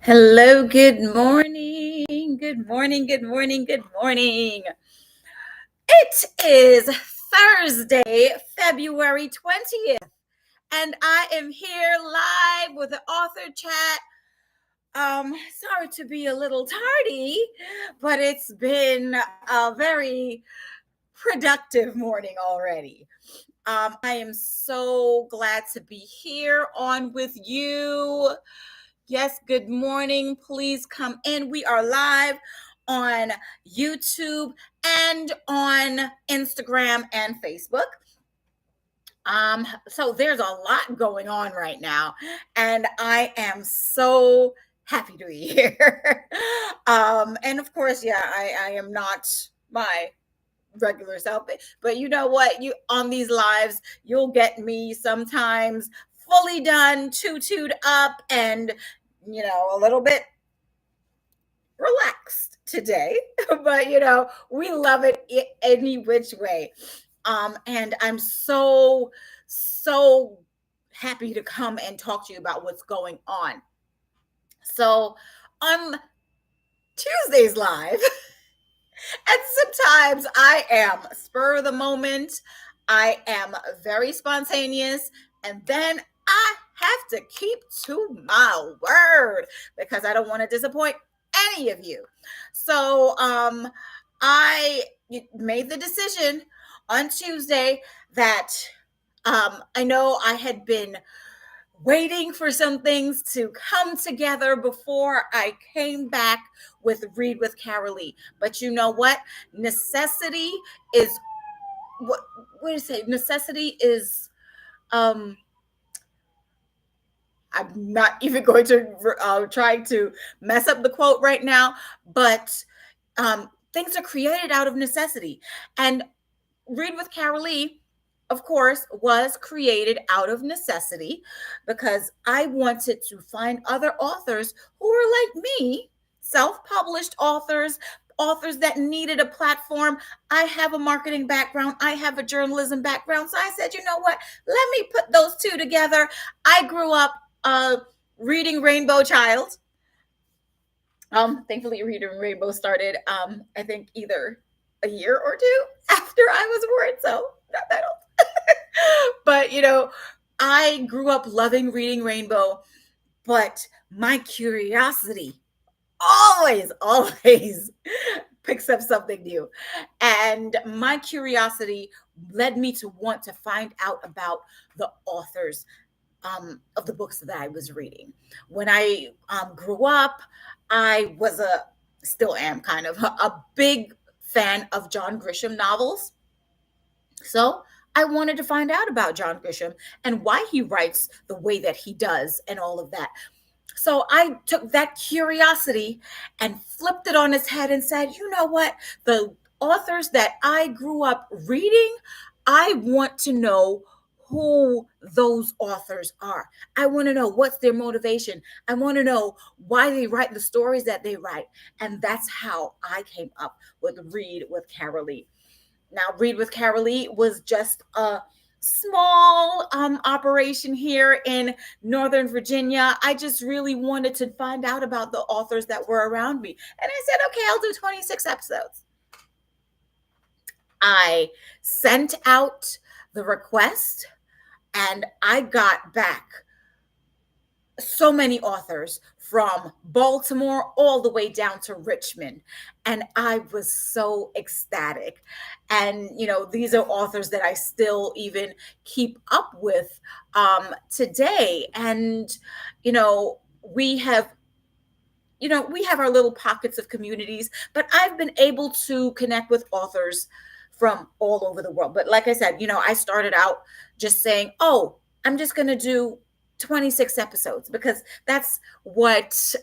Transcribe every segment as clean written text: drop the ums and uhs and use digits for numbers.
Hello, good morning. Good morning, good morning, good morning. It is Thursday, February 20th, and I am here live with the author chat. Sorry to be a little tardy, but it's been a very productive morning already. I am so glad to be here on with you. Yes, good morning. Please come in. We are live on YouTube and on Instagram and Facebook. So there's a lot going on right now, and I am so happy to be here. And of course, yeah, I am not my regular self, but you know what? You on these lives, you'll get me sometimes fully done, tutued up, and a little bit relaxed today. But we love it any which way. And I'm so happy to come and talk to you about what's going on. So on Tuesday's live, and sometimes I am spur of the moment, I am very spontaneous, and then I have to keep to my word because I don't want to disappoint any of you. So I made the decision on Tuesday that I know I had been waiting for some things to come together before I came back with Read with Carylee. But you know what? Necessity is what do you say? Necessity is I'm not even going to try to mess up the quote right now, but things are created out of necessity. And Read with Carylee, of course, was created out of necessity because I wanted to find other authors who were like me, self-published authors, authors that needed a platform. I have a marketing background, I have a journalism background. So I said, you know what? Let me put those two together. I grew up reading Rainbow Child. Thankfully, Reading Rainbow started, I think, either a year or two after I was born, so not that old. But I grew up loving Reading Rainbow, but my curiosity always picks up something new. And my curiosity led me to want to find out about the authors of the books that I was reading. When I grew up, I was still am kind of a big fan of John Grisham novels. So I wanted to find out about John Grisham and why he writes the way that he does and all of that. So I took that curiosity and flipped it on its head and said, you know what? The authors that I grew up reading, I want to know who those authors are. I want to know what's their motivation. I want to know why they write the stories that they write. And that's how I came up with Read with Carylee. Now, Read with Carylee was just a small operation here in Northern Virginia. I just really wanted to find out about the authors that were around me. And I said, okay, I'll do 26 episodes. I sent out the request and I got back so many authors from Baltimore all the way down to Richmond. And I was so ecstatic. And, these are authors that I still even keep up with today. And, we have we have our little pockets of communities, but I've been able to connect with authors from all over the world. But like I said, I started out just saying, oh, I'm just going to do 26 episodes because that's what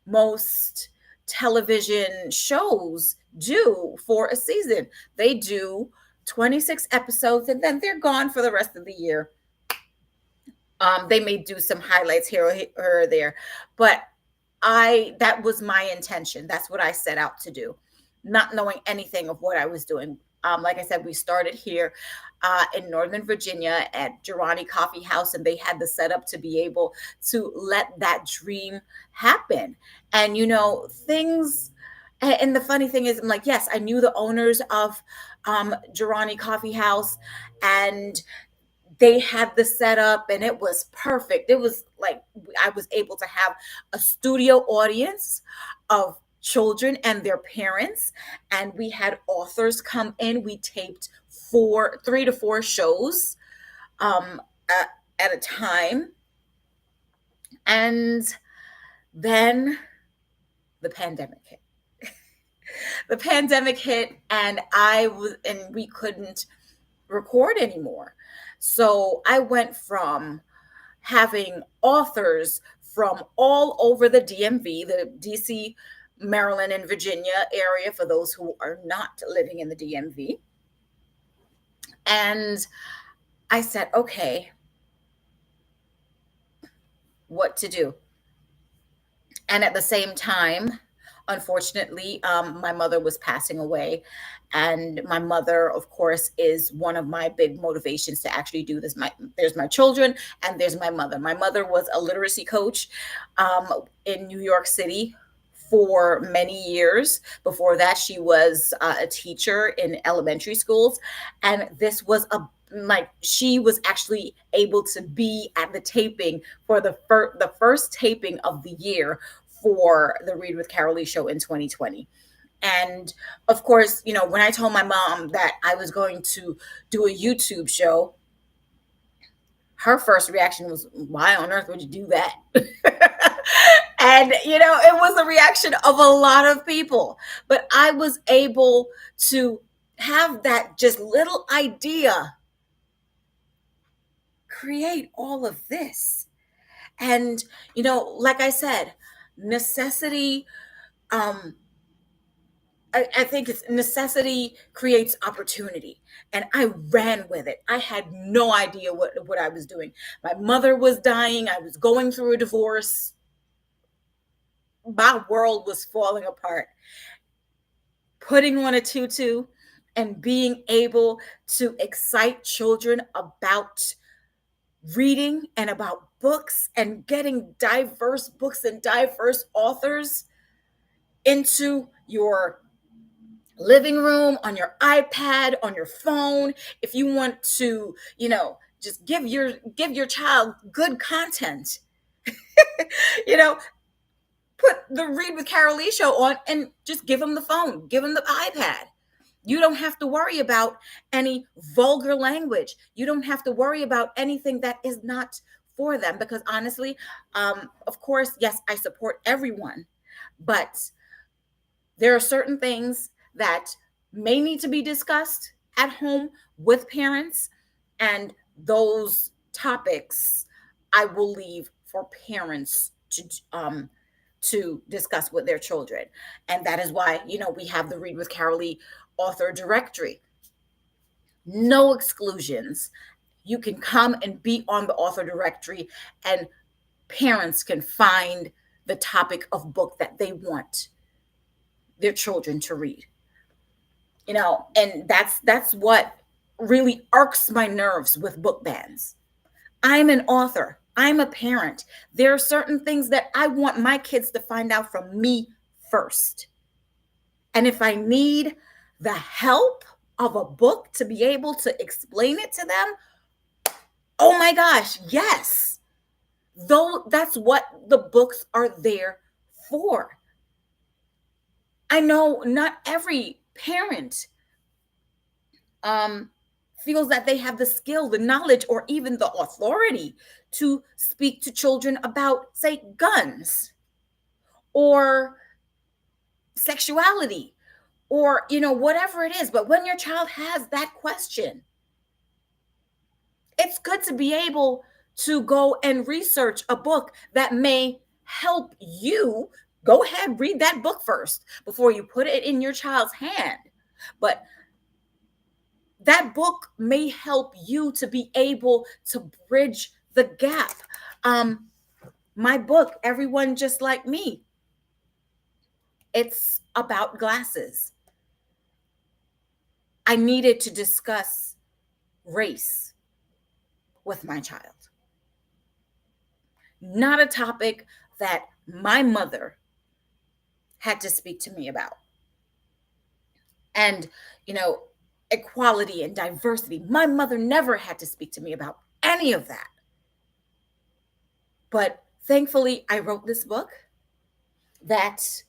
most television shows do for a season. They do 26 episodes and then they're gone for the rest of the year. They may do some highlights here or there, but that was my intention. That's what I set out to do, not knowing anything of what I was doing. Like I said, we started here in Northern Virginia at Girani Coffee House, and they had the setup to be able to let that dream happen. And things. And the funny thing is, I'm like, yes, I knew the owners of Girani Coffee House, and they had the setup and it was perfect. It was like I was able to have a studio audience of children and their parents, and we had authors come in. We taped 3 to 4 shows um, at a time, and then the pandemic hit. The pandemic hit, and we couldn't record anymore. So I went from having authors from all over the DMV, the DC, Maryland, and Virginia area, for those who are not living in the DMV. And I said, okay, what to do? And at the same time, unfortunately, my mother was passing away. And my mother, of course, is one of my big motivations to actually do this. There's my children, and there's my mother. My mother was a literacy coach in New York City for many years. Before that, she was a teacher in elementary schools. And this was like she was actually able to be at the taping for the first taping of the year for the Read with Carylee show in 2020. And of course, when I told my mom that I was going to do a YouTube show, her first reaction was, why on earth would you do that? And, it was the reaction of a lot of people. But I was able to have that just little idea create all of this. And, like I said, necessity, I think it's necessity creates opportunity. And I ran with it. I had no idea what I was doing. My mother was dying. I was going through a divorce. My world was falling apart. Putting on a tutu and being able to excite children about reading and about books and getting diverse books and diverse authors into your living room, on your iPad, on your phone. If you want to, just give your child good content, you know, put the Read with Carylee show on and just give them the phone, give them the iPad. You don't have to worry about any vulgar language. You don't have to worry about anything that is not for them, because honestly, of course, yes, I support everyone, but there are certain things that may need to be discussed at home with parents, and those topics I will leave for parents to discuss with their children. And that is why, we have the Read with Carylee author directory. No exclusions. You can come and be on the author directory, and parents can find the topic of book that they want their children to read. And that's what really irks my nerves with book bans. I'm an author. I'm a parent. There are certain things that I want my kids to find out from me first. And if I need the help of a book to be able to explain it to them, oh my gosh, yes. Though that's what the books are there for. I know not every parent feels that they have the skill, the knowledge, or even the authority to speak to children about, say, guns or sexuality or, whatever it is. But when your child has that question, it's good to be able to go and research a book that may help you. Go ahead, read that book first before you put it in your child's hand. But that book may help you to be able to bridge the gap. My book, Everyone Just Like Me, it's about glasses. I needed to discuss race with my child. Not a topic that my mother had to speak to me about. And, you know, equality and diversity. My mother never had to speak to me about any of that. But thankfully, I wrote this book that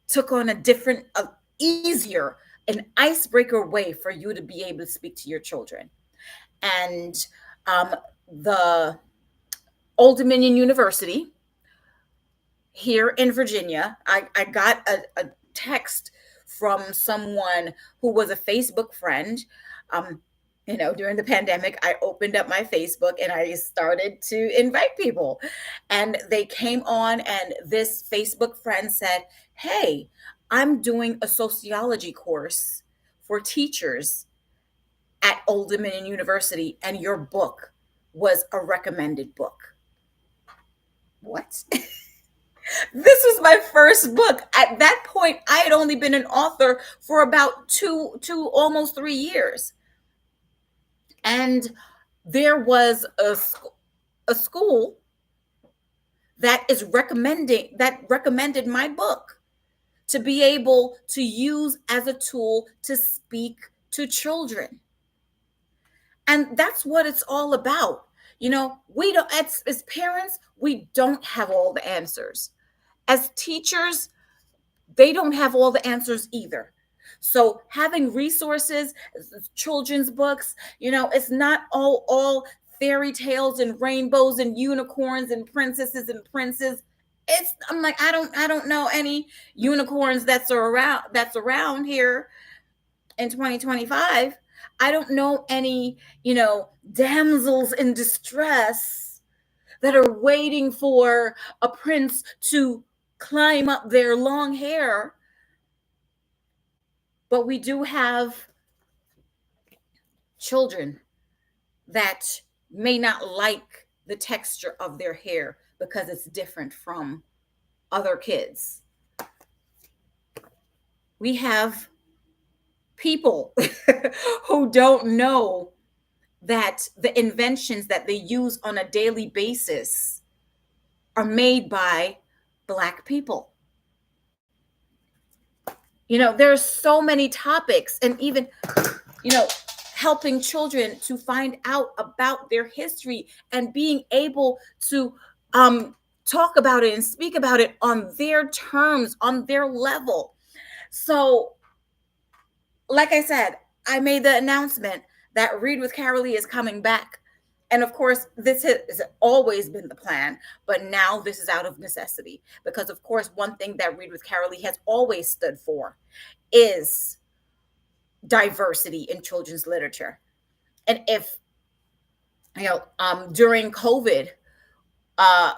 took on a different, easier, an icebreaker way for you to be able to speak to your children. And um, the Old Dominion University here in Virginia, I got a text from someone who was a Facebook friend. Um, during the pandemic, I opened up my Facebook and I started to invite people. And they came on, and this Facebook friend said, "Hey, I'm doing a sociology course for teachers at Old Dominion University, and your book was a recommended book." What? This was my first book. At that point, I had only been an author for about two almost 3 years. And there was a school that recommended my book to be able to use as a tool to speak to children. And that's what it's all about. We don't, as parents, we don't have all the answers. As teachers, they don't have all the answers either. So having resources, children's books, it's not all fairy tales and rainbows and unicorns and princesses and princes. I'm like, I don't know any unicorns that's around here in 2025. I don't know any, damsels in distress that are waiting for a prince to climb up their long hair. But we do have children that may not like the texture of their hair because it's different from other kids. We have people who don't know that the inventions that they use on a daily basis are made by Black people. There's so many topics, and even, you know, helping children to find out about their history and being able to talk about it and speak about it on their terms, on their level. So, like I said, I made the announcement that Read with Carylee is coming back. And of course, this has always been the plan, but now this is out of necessity. Because, of course, one thing that Read with Carylee has always stood for is diversity in children's literature. And if, during COVID, uh,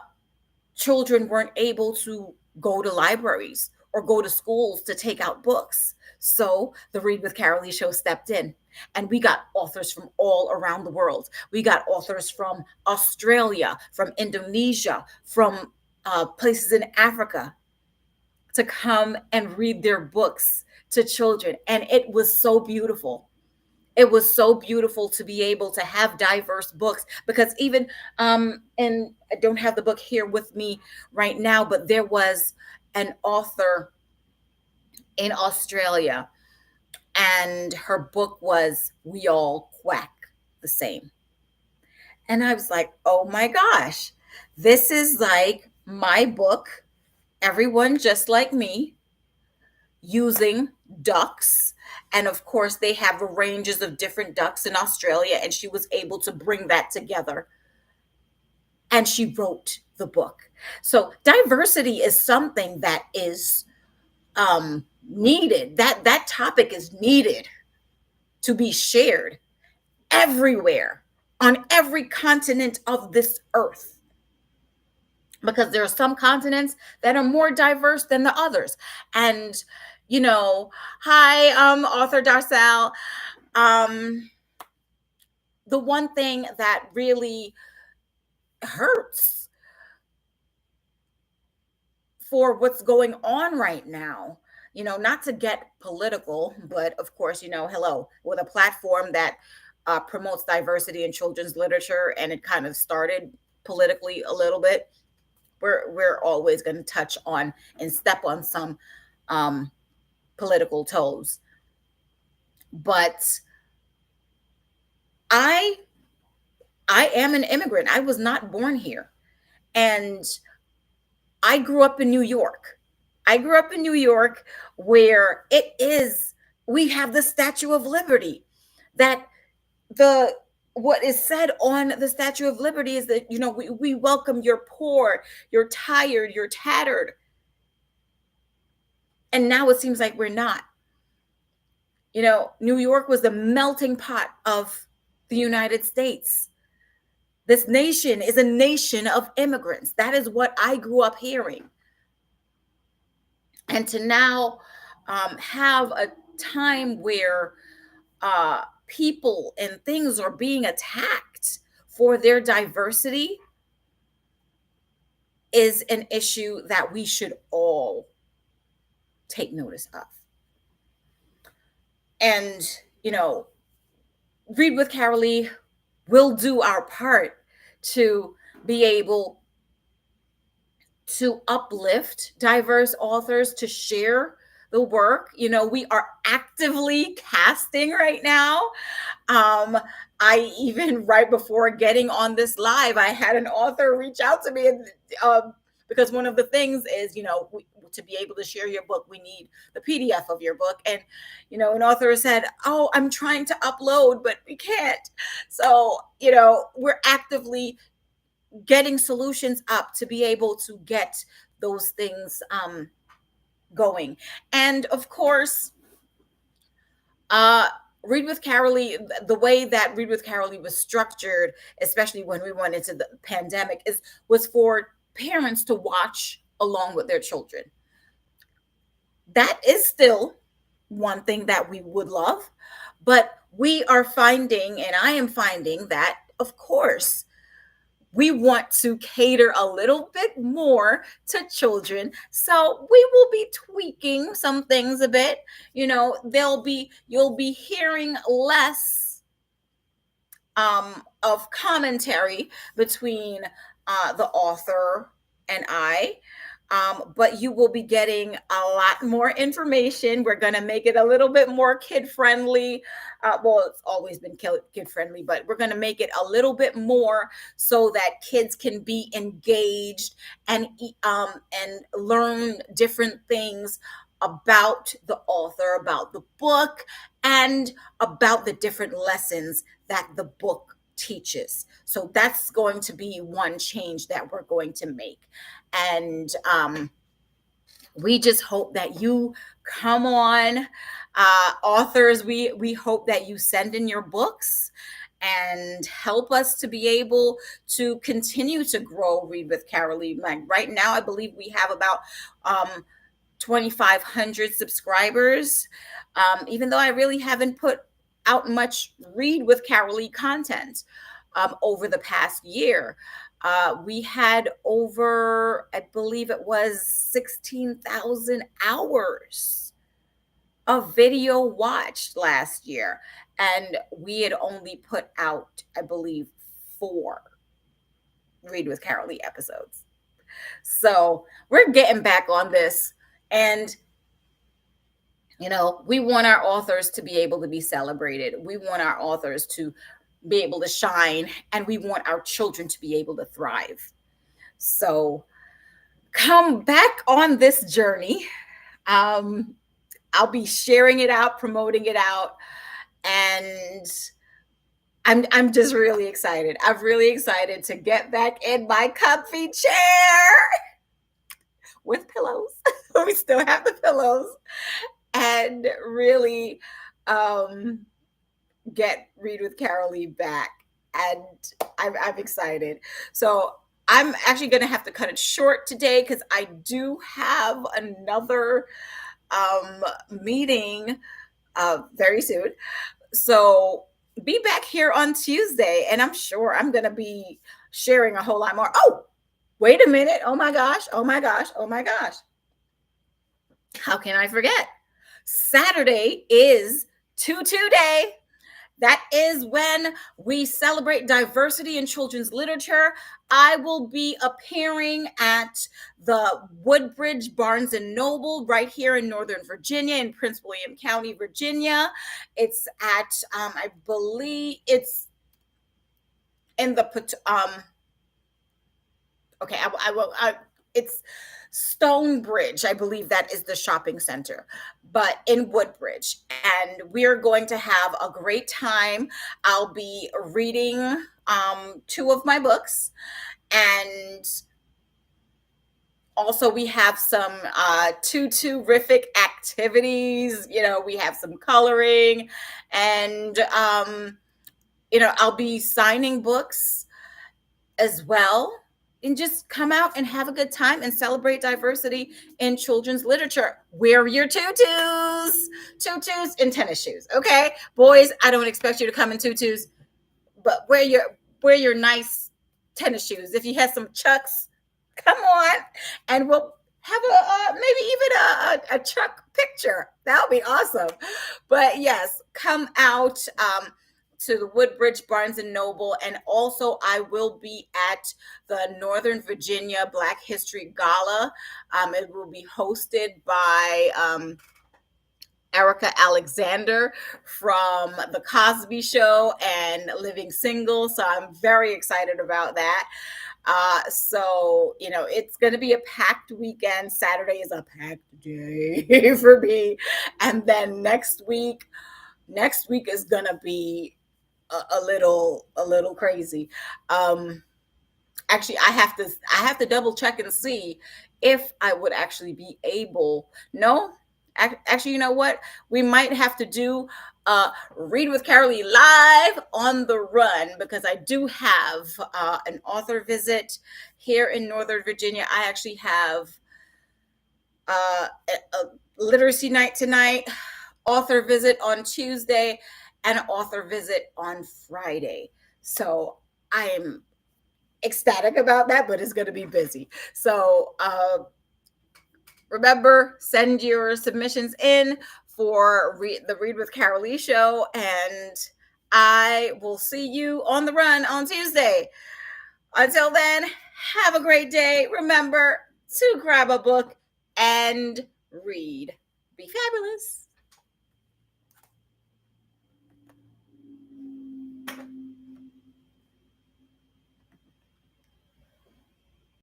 children weren't able to go to libraries or go to schools to take out books. So the Read with Carylee show stepped in, and we got authors from all around the world. We got authors from Australia, from Indonesia, from places in Africa to come and read their books to children. And it was so beautiful. It was so beautiful to be able to have diverse books, because even and I don't have the book here with me right now, but there was an author in Australia, and her book was We All Quack the Same. And I was like, oh my gosh, this is like my book, Everyone Just Like Me, using ducks. And of course, they have ranges of different ducks in Australia, and she was able to bring that together. And she wrote the book. So diversity is something that is needed. That topic is needed to be shared everywhere, on every continent of this earth, because there are some continents that are more diverse than the others. And hi, author Darcel. The one thing that really hurts for what's going on right now not to get political, but of course, hello, with a platform that promotes diversity in children's literature, and it kind of started politically a little bit. We're always going to touch on and step on some um, political toes. But I I am an immigrant. I was not born here, and I grew up in New York. I grew up in New York, where we have the Statue of Liberty. That the What is said on the Statue of Liberty is that, we welcome your poor, you're tired, you're tattered. And now it seems like we're not. New York was the melting pot of the United States. This nation is a nation of immigrants. That is what I grew up hearing. And to now have a time where people and things are being attacked for their diversity is an issue that we should all take notice of. And, Read with Carylee will do our part to be able to uplift diverse authors, to share the work. We are actively casting right now. I even, right before getting on this live, I had an author reach out to me, and because one of the things is, to be able to share your book, we need the PDF of your book. And, an author said, "Oh, I'm trying to upload, but we can't." So, we're actively getting solutions up to be able to get those things going. And of course, Read with Carylee, the way that Read with Carylee was structured, especially when we went into the pandemic, was for parents to watch along with their children. That is still one thing that we would love, but we are finding, and I am finding, that, of course, we want to cater a little bit more to children. So we will be tweaking some things a bit. You'll be hearing less of commentary between the author and I. But you will be getting a lot more information. We're going to make it a little bit more kid friendly. Well, it's always been kid friendly, but we're going to make it a little bit more so that kids can be engaged and learn different things about the author, about the book, and about the different lessons that the book teaches. So that's going to be one change that we're going to make. And we just hope that you come on. Authors, we hope that you send in your books and help us to be able to continue to grow Read with Carylee. Like right now, I believe we have about 2,500 subscribers. Even though I really haven't put out much Read with Carylee content over the past year. We had over, I believe it was 16,000 hours of video watched last year. And we had only put out, I believe, 4 Read with Carylee episodes. So we're getting back on this. And we want our authors to be able to be celebrated. We want our authors to be able to shine, and we want our children to be able to thrive. So come back on this journey. I'll be sharing it out, promoting it out, and I'm just really excited. I'm really excited to get back in my comfy chair with pillows. We still have the pillows, and really get Read with Carylee back. And I'm excited. So I'm actually going to have to cut it short today because I do have another meeting very soon. So be back here on Tuesday, and I'm sure I'm going to be sharing a whole lot more. Oh, wait a minute. Oh my gosh. Oh my gosh. Oh my gosh. How can I forget? Saturday is Tutu Day. That is when we celebrate diversity in children's literature. I will be appearing at the Woodbridge Barnes and Noble right here in Northern Virginia, in Prince William County, Virginia. It's at, I believe it's in the, okay, I will, it's Stonebridge, I believe that is the shopping center, but in Woodbridge. And we're going to have a great time. I'll be reading two of my books. And also we have some tutu-rific activities. You know, we have some coloring and, you know, I'll be signing books as well, and just come out and have a good time and celebrate diversity in children's literature. Wear your tutus and tennis shoes. Okay, boys, I don't expect you to come in tutus, but wear your nice tennis shoes. If you have some Chucks, come on, and we'll have a maybe even a Chuck picture. That would be awesome. But yes, come out to the Woodbridge Barnes and Noble, and also I will be at the Northern Virginia Black History Gala. It will be hosted by Erica Alexander from The Cosby Show and Living Single. So I'm very excited about that. So, you know, it's going to be a packed weekend. Saturday is a packed day for me. And then next week is going to be a little crazy. Actually, I have to double check and see if I would actually be able. No, actually, you know what? We might have to do Read with Carylee live on the run, because I do have an author visit here in Northern Virginia. I actually have a literacy night tonight, author visit on Tuesday, and an author visit on Friday. So I am ecstatic about that, but it's going to be busy. So remember, send your submissions in for the Read with Carylee show, and I will see you on the run on Tuesday. Until then, have a great day. Remember to grab a book and read. Be fabulous.